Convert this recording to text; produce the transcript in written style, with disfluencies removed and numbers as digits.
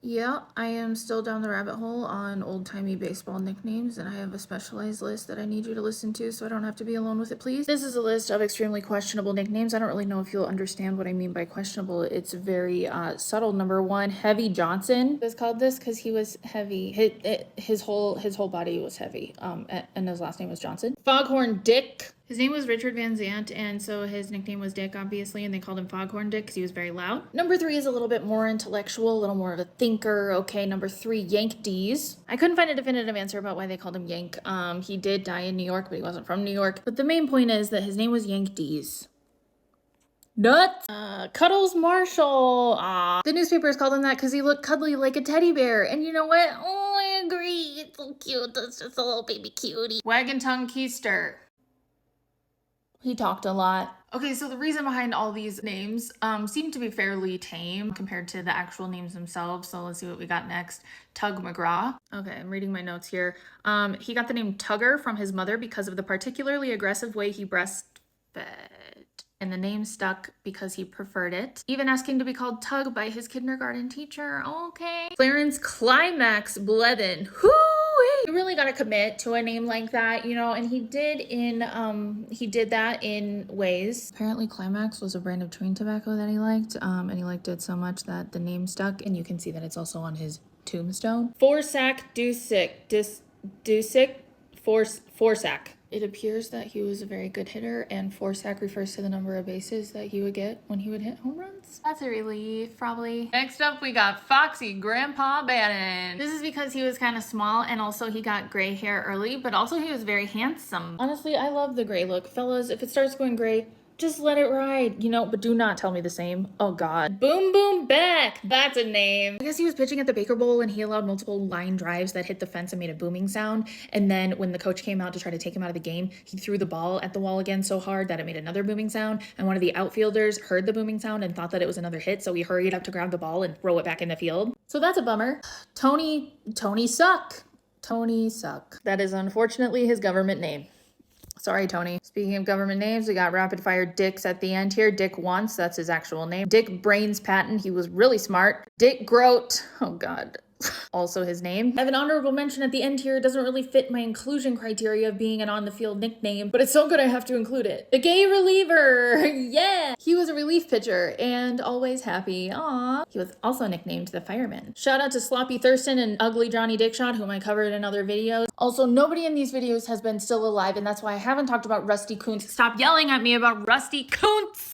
Yeah, I am still down the rabbit hole on old-timey baseball nicknames, and I have a specialized list that I need you to listen to so I don't have to be alone with it, please. This is a list of extremely questionable nicknames. I don't really know if you'll understand what I mean by questionable. It's very subtle. Number one, Heavy Johnson is called this because he was heavy. His whole body was heavy, and his last name was Johnson. Foghorn Dick. His name was Richard Van Zant, and so his nickname was Dick, obviously, and they called him Foghorn Dick because he was very loud. Number three is a little bit more intellectual, a little more of a thinker. Okay, number three, Yank D's. I couldn't find a definitive answer about why they called him Yank. He did die in New York, but he wasn't from New York. But the main point is that his name was Yank D's. Nuts. Cuddles Marshall. The newspapers called him that because he looked cuddly like a teddy bear. And you know what? Oh, I agree. It's so cute. That's just a little baby cutie. Wagon Tongue Keister. He talked a lot. Okay, so the reason behind all these names seem to be fairly tame compared to the actual names themselves. So let's see what we got next. Tug McGraw. Okay, I'm reading my notes here. He got the name Tugger from his mother because of the particularly aggressive way he breastfed. And the name stuck because he preferred it. Even asking to be called Tug by his kindergarten teacher. Okay. Clarence Climax Blevin. Whoo! You really gotta commit to a name like that, you know, and he did that in ways. Apparently Climax was a brand of chewing tobacco that he liked, and he liked it so much that the name stuck, and you can see that it's also on his tombstone. Forsack Forsack. It appears that he was a very good hitter, and Forsack refers to the number of bases that he would get when he would hit home runs. That's a relief, probably. Next up, we got Foxy Grandpa Bannon. This is because he was kind of small, and also he got gray hair early, but also he was very handsome. Honestly, I love the gray look. Fellas, if it starts going gray, just let it ride, you know, but do not tell me the same. Oh God. Boom Boom Beck. That's a name. I guess he was pitching at the Baker Bowl and he allowed multiple line drives that hit the fence and made a booming sound. And then when the coach came out to try to take him out of the game, he threw the ball at the wall again so hard that it made another booming sound. And one of the outfielders heard the booming sound and thought that it was another hit. So he hurried up to grab the ball and throw it back in the field. So that's a bummer. Tony Suck. Tony Suck. That is unfortunately his government name. Sorry, Tony. Speaking of government names, we got rapid fire Dicks at the end here. Dick Once, that's his actual name. Dick Brains Patton, he was really smart. Dick Groat, oh God. Also his name. I have an honorable mention at the end here. It doesn't really fit my inclusion criteria of being an on-the-field nickname, but it's so good I have to include it. The Gay Reliever, yeah! He was a relief pitcher and always happy, aww. He was also nicknamed the Fireman. Shout out to Sloppy Thurston and Ugly Johnny Dickshot, whom I covered in other videos. Also, nobody in these videos has been still alive, and that's why I haven't talked about Rusty Kuntz. Stop yelling at me about Rusty Kuntz!